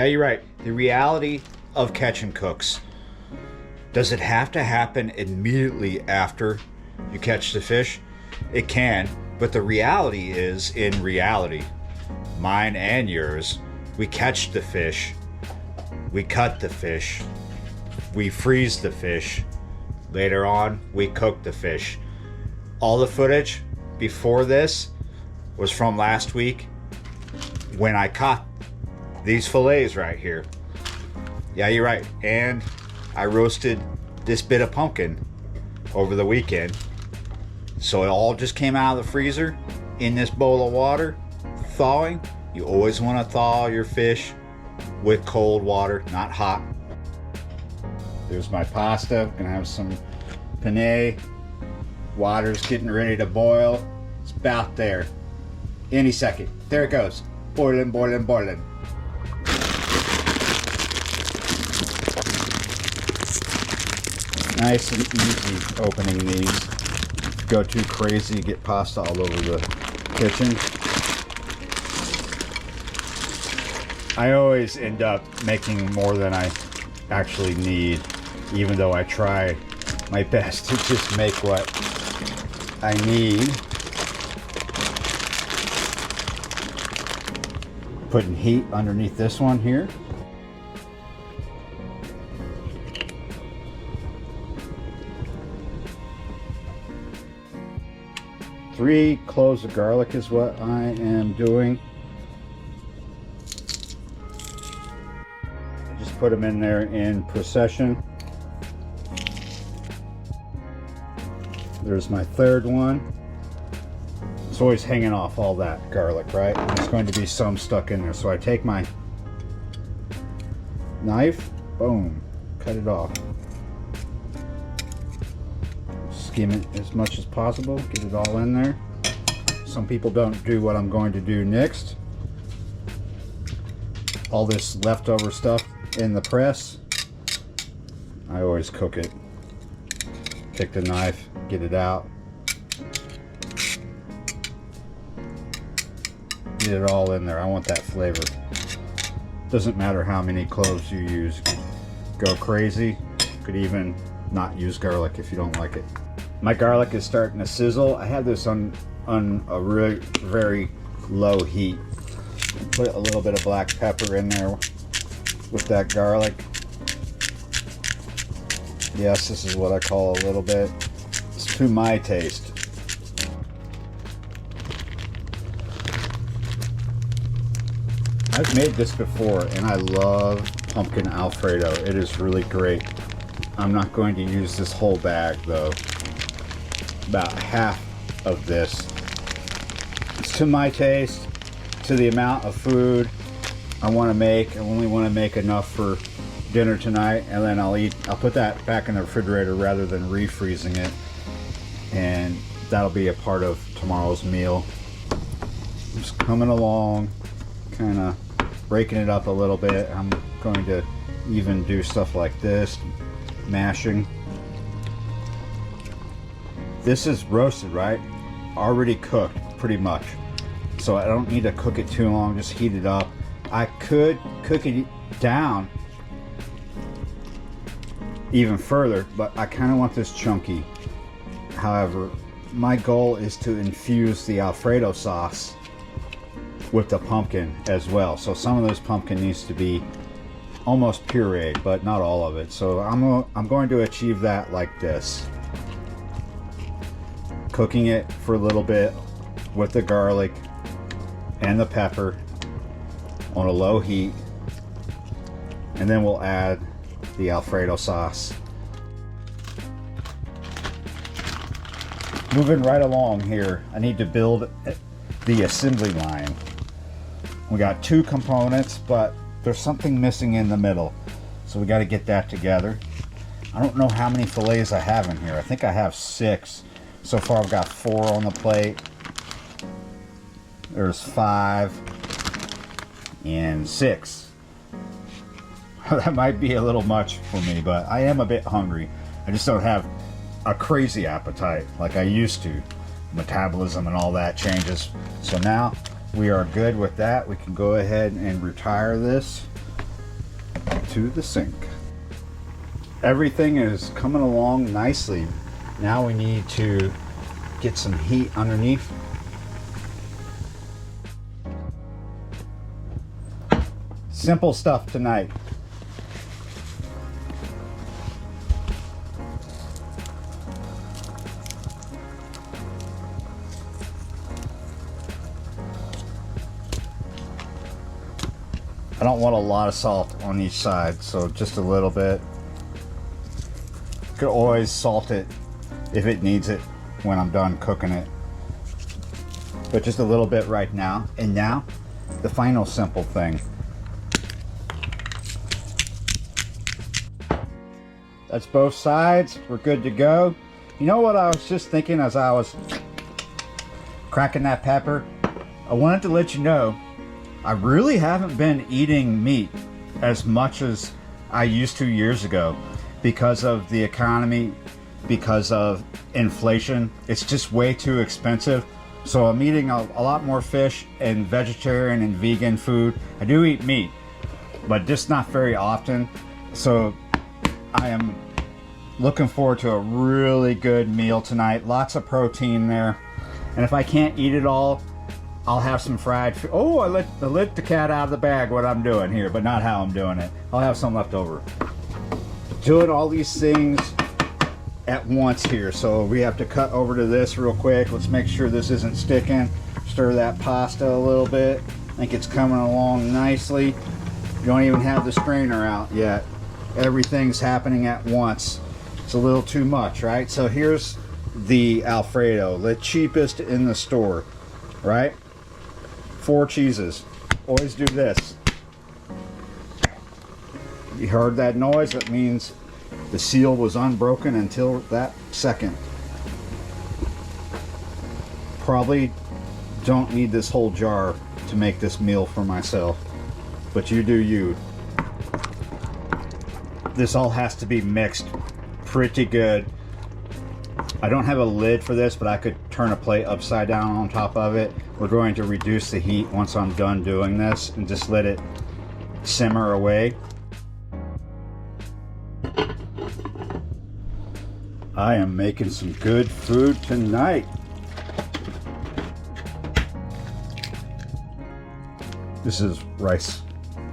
you're right. The reality of catch and cooks. Does it have to happen immediately after you catch the fish? It can, but the reality is, in reality, mine and yours, we catch the fish, we cut the fish, we freeze the fish, later on we cook the fish. All the footage before this was from last week when I caught these fillets right here. Yeah, you're right. And I roasted this bit of pumpkin over the weekend. So it all just came out of the freezer in this bowl of water, thawing. You always want to thaw your fish with cold water, not hot. There's my pasta. Gonna have some penne. Water's getting ready to boil. It's about there. Any second. There it goes. Boiling, boiling, boiling. Nice and easy opening these. Go too crazy, get pasta all over the kitchen. I always end up making more than I actually need, even though I try my best to just make what I need. Putting heat underneath this one here. 3 cloves of garlic is what I am doing. I just put them in there in procession. There's my third one. It's always hanging off all that garlic, right? There's going to be some stuck in there. So I take my knife, boom, cut it off. Skim it as much as possible, get it all in there. Some people don't do what I'm going to do next. All this leftover stuff in the press, I always cook it. Take the knife, get it out. Get it all in there. I want that flavor. Doesn't matter how many cloves you use. You can go crazy. You could even not use garlic if you don't like it. My garlic is starting to sizzle. I have this on a really very low heat. Put a little bit of black pepper in there with that garlic. Yes, this is what I call a little bit. It's to my taste. I've made this before and I love pumpkin Alfredo. It is really great. I'm not going to use this whole bag though. About half of this. It's to my taste, to the amount of food I want to make. I only want to make enough for dinner tonight, and then I'll put that back in the refrigerator rather than refreezing it, and that'll be a part of tomorrow's meal. Just coming along, kind of breaking it up a little bit. I'm going to even do stuff like this, mashing. This is roasted, right? Already cooked, pretty much. So I don't need to cook it too long, just heat it up. I could cook it down even further, but I kind of want this chunky. However, my goal is to infuse the Alfredo sauce with the pumpkin as well. So some of this pumpkin needs to be almost pureed, but not all of it. So I'm going to achieve that like this. Cooking it for a little bit with the garlic and the pepper on a low heat, and then we'll add the Alfredo sauce. Moving right along here, I need to build the assembly line. We got 2 components, but there's something missing in the middle, so we got to get that together. I don't know how many fillets I have in here. I think I have 6. So far I've got 4 on the plate. There's 5 and 6. That might be a little much for me, but I am a bit hungry. I just don't have a crazy appetite like I used to. Metabolism and all that changes. So now we are good with that. We can go ahead and retire this. to the sink. Everything is coming along nicely. Now we need to get some heat underneath. Simple stuff tonight. I don't want a lot of salt on each side, so just a little bit. You could always salt it if it needs it when I'm done cooking it. But just a little bit right now. And now, the final simple thing. That's both sides. We're good to go. You know what I was just thinking as I was cracking that pepper? I wanted to let you know I really haven't been eating meat as much as I used to years ago because of the economy, because of inflation. It's just way too expensive. So I'm eating a lot more fish and vegetarian and vegan food. I do eat meat, but just not very often. So I am looking forward to a really good meal tonight. Lots of protein there. And if I can't eat it all, I'll have some fried food. Oh, I let the cat out of the bag what I'm doing here, but not how I'm doing it. I'll have some left over. Doing all these things at once here. So we have to cut over to this real quick. Let's make sure this isn't sticking. Stir that pasta a little bit. I think it's coming along nicely. You don't even have the strainer out yet. Everything's happening at once. It's a little too much, right? So here's the Alfredo, the cheapest in the store, right? 4 cheeses. Always do this. You heard that noise? That means the seal was unbroken until that second. Probably don't need this whole jar to make this meal for myself, but you do you. This all has to be mixed pretty good. I don't have a lid for this, but I could turn a plate upside down on top of it. We're going to reduce the heat once I'm done doing this and just let it simmer away. I am making some good food tonight. This is rice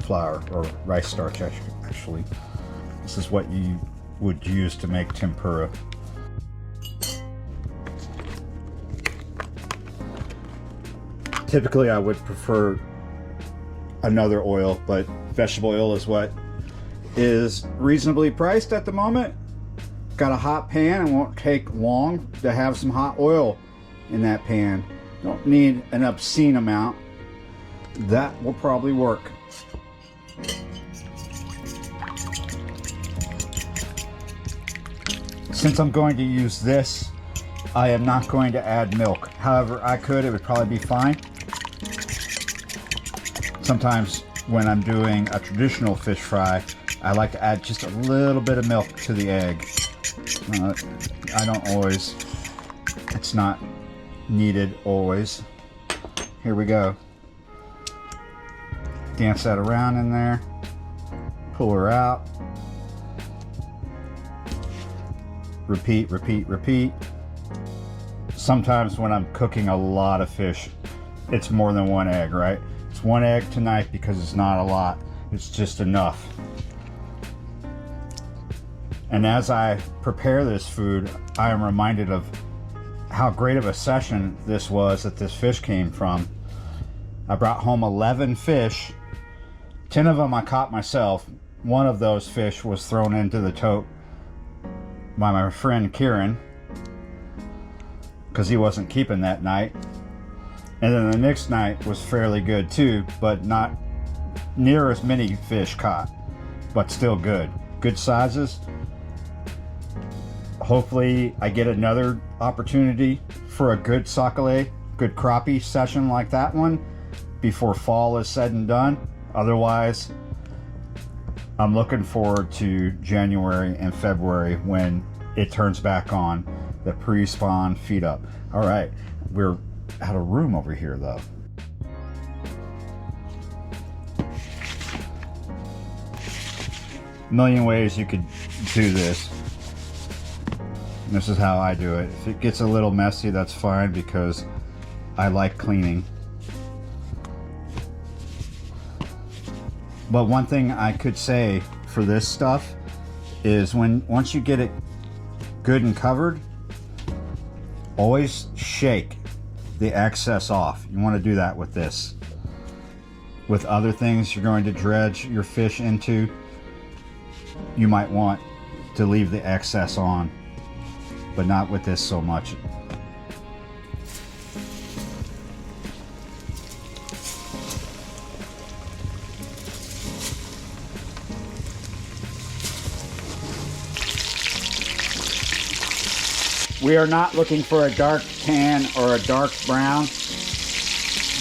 flour, or rice starch actually. This is what you would use to make tempura. Typically I would prefer another oil, but vegetable oil is what is reasonably priced at the moment. Got a hot pan, it won't take long to have some hot oil in that pan. Don't need an obscene amount. That will probably work. Since I'm going to use this, I am not going to add milk. However, I could, it would probably be fine. Sometimes when I'm doing a traditional fish fry, I like to add just a little bit of milk to the egg. I don't always. It's not needed always. Here we go. Dance that around in there. Pull her out. Repeat, repeat, repeat. Sometimes when I'm cooking a lot of fish, it's more than one egg, right? It's one egg tonight because it's not a lot. It's just enough. And as I prepare this food, I am reminded of how great of a session this was that this fish came from. I brought home 11 fish. 10 of them I caught myself. One of those fish was thrown into the tote by my friend Kieran because he wasn't keeping that night. And then the next night was fairly good too, but not near as many fish caught, but still good. Good sizes. Hopefully I get another opportunity for a good sac-a-lait, good crappie session like that one before fall is said and done. Otherwise, I'm looking forward to January and February when it turns back on, the pre-spawn feed up. All right, we're out of room over here though. A million ways you could do this. This is how I do it. If it gets a little messy, that's fine because I like cleaning. But one thing I could say for this stuff is once you get it good and covered, always shake the excess off. You want to do that with this. With other things you're going to dredge your fish into, you might want to leave the excess on, but not with this so much. We are not looking for a dark tan or a dark brown.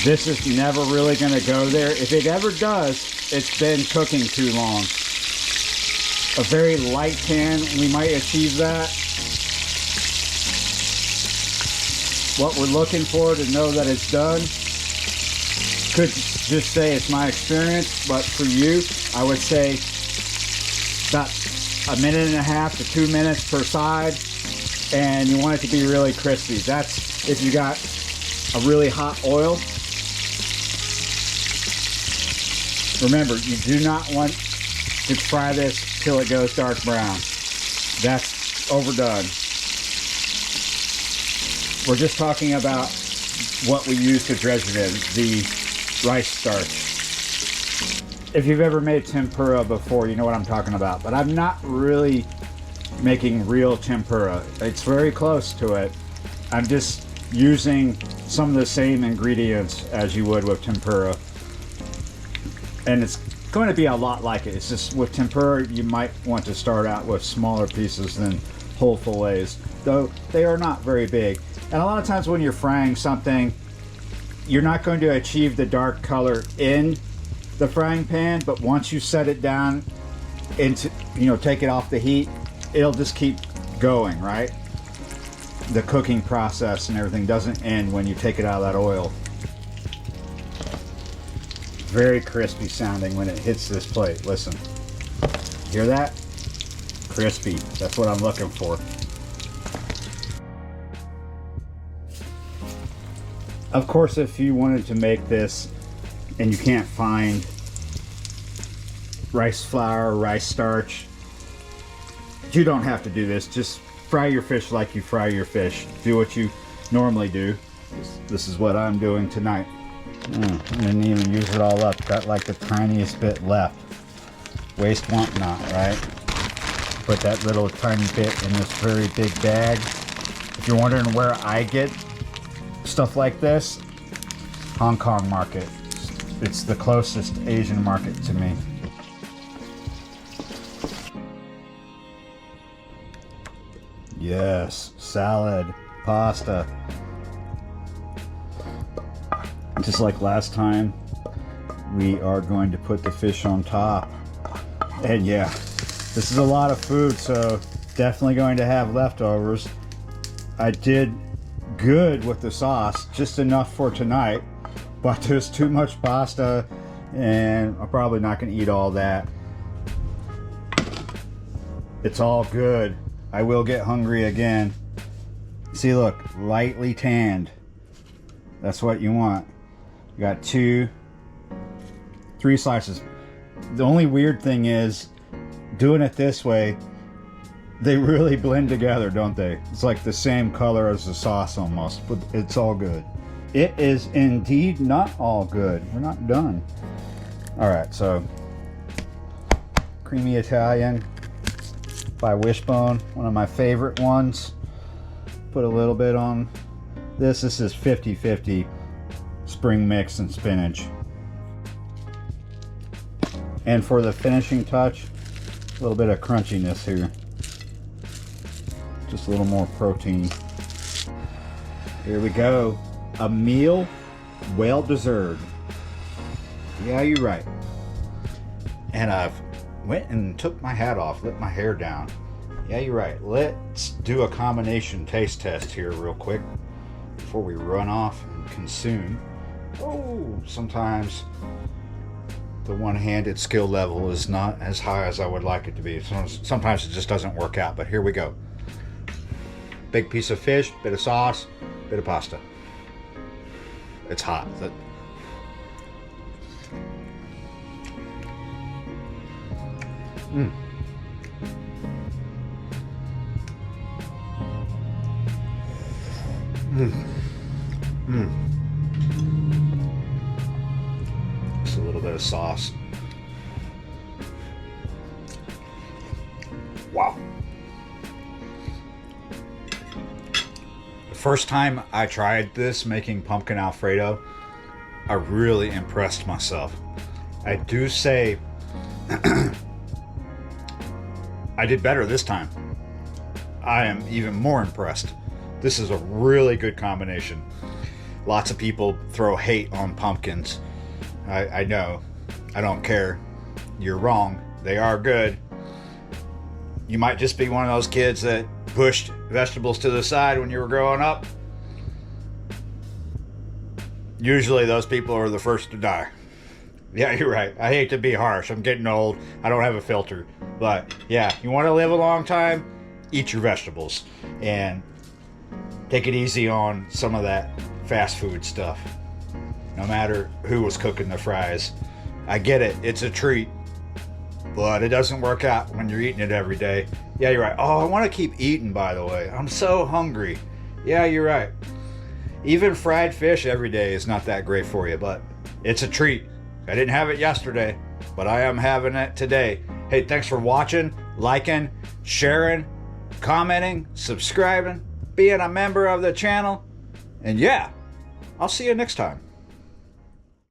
This is never really going to go there. If it ever does, it's been cooking too long. A very light tan, we might achieve that. What we're looking for to know that it's done, could just say it's my experience, but for you, I would say about 1.5 to 2 minutes per side. And you want it to be really crispy. That's if you got a really hot oil. Remember, you do not want to fry this till it goes dark brown. That's overdone. We're just talking about what we use to dredge it in, the rice starch. If you've ever made tempura before, you know what I'm talking about. But I'm not really making real tempura. It's very close to it. I'm just using some of the same ingredients as you would with tempura. And it's going to be a lot like it. It's just with tempura, you might want to start out with smaller pieces than whole fillets, though they are not very big. And a lot of times when you're frying something, you're not going to achieve the dark color in the frying pan, but once you set it down into, take it off the heat, it'll just keep going, right? The cooking process and everything doesn't end when you take it out of that oil. Very crispy sounding when it hits this plate. Listen, hear that? Crispy. That's what I'm looking for. Of course, if you wanted to make this and you can't find rice flour, rice starch, you don't have to do this. Just fry your fish like you fry your fish. Do what you normally do. This is what I'm doing tonight. I didn't even use it all up. Got like the tiniest bit left. Waste want not, right? Put that little tiny bit in this very big bag. If you're wondering where I get stuff like this, Hong Kong market. It's the closest Asian market to me. Yes, salad, pasta. Just like last time, we are going to put the fish on top. And yeah, this is a lot of food, so definitely going to have leftovers. I did good with the sauce, just enough for tonight, but there's too much pasta and I'm probably not going to eat all that. It's all good. I will get hungry again. See, look, lightly tanned. That's what you want. You got 2, 3 slices. The only weird thing is, doing it this way, they really blend together, don't they? It's like the same color as the sauce almost, but it's all good. It is indeed not all good. We're not done. All right, so Creamy Italian by Wishbone, one of my favorite ones. Put a little bit on this. This is 50-50 spring mix and spinach. And for the finishing touch, a little bit of crunchiness here. Just a little more protein. Here we go. A meal well deserved. Yeah, you're right. And I've went and took my hat off, let my hair down. Yeah, you're right. Let's do a combination taste test here real quick before we run off and consume. Oh, sometimes the one-handed skill level is not as high as I would like it to be. Sometimes it just doesn't work out, but here we go. Big piece of fish, bit of sauce, bit of pasta. It's hot. Just a little bit of sauce. Wow. The first time I tried this, making pumpkin Alfredo, I really impressed myself. I do say I did better this time. I am even more impressed. This is a really good combination. Lots of people throw hate on pumpkins. I know. I don't care. You're wrong. They are good. You might just be one of those kids that pushed vegetables to the side when you were growing up. Usually those people are the first to die. Yeah, you're right. I hate to be harsh. I'm getting old. I don't have a filter. But yeah, you want to live a long time? Eat your vegetables. And take it easy on some of that fast food stuff. No matter who was cooking the fries. I get it. It's a treat. But it doesn't work out when you're eating it every day. Yeah, you're right. Oh, I want to keep eating, by the way. I'm so hungry. Yeah, you're right. Even fried fish every day is not that great for you, but it's a treat. I didn't have it yesterday, but I am having it today. Hey, thanks for watching, liking, sharing, commenting, subscribing, being a member of the channel. And yeah, I'll see you next time.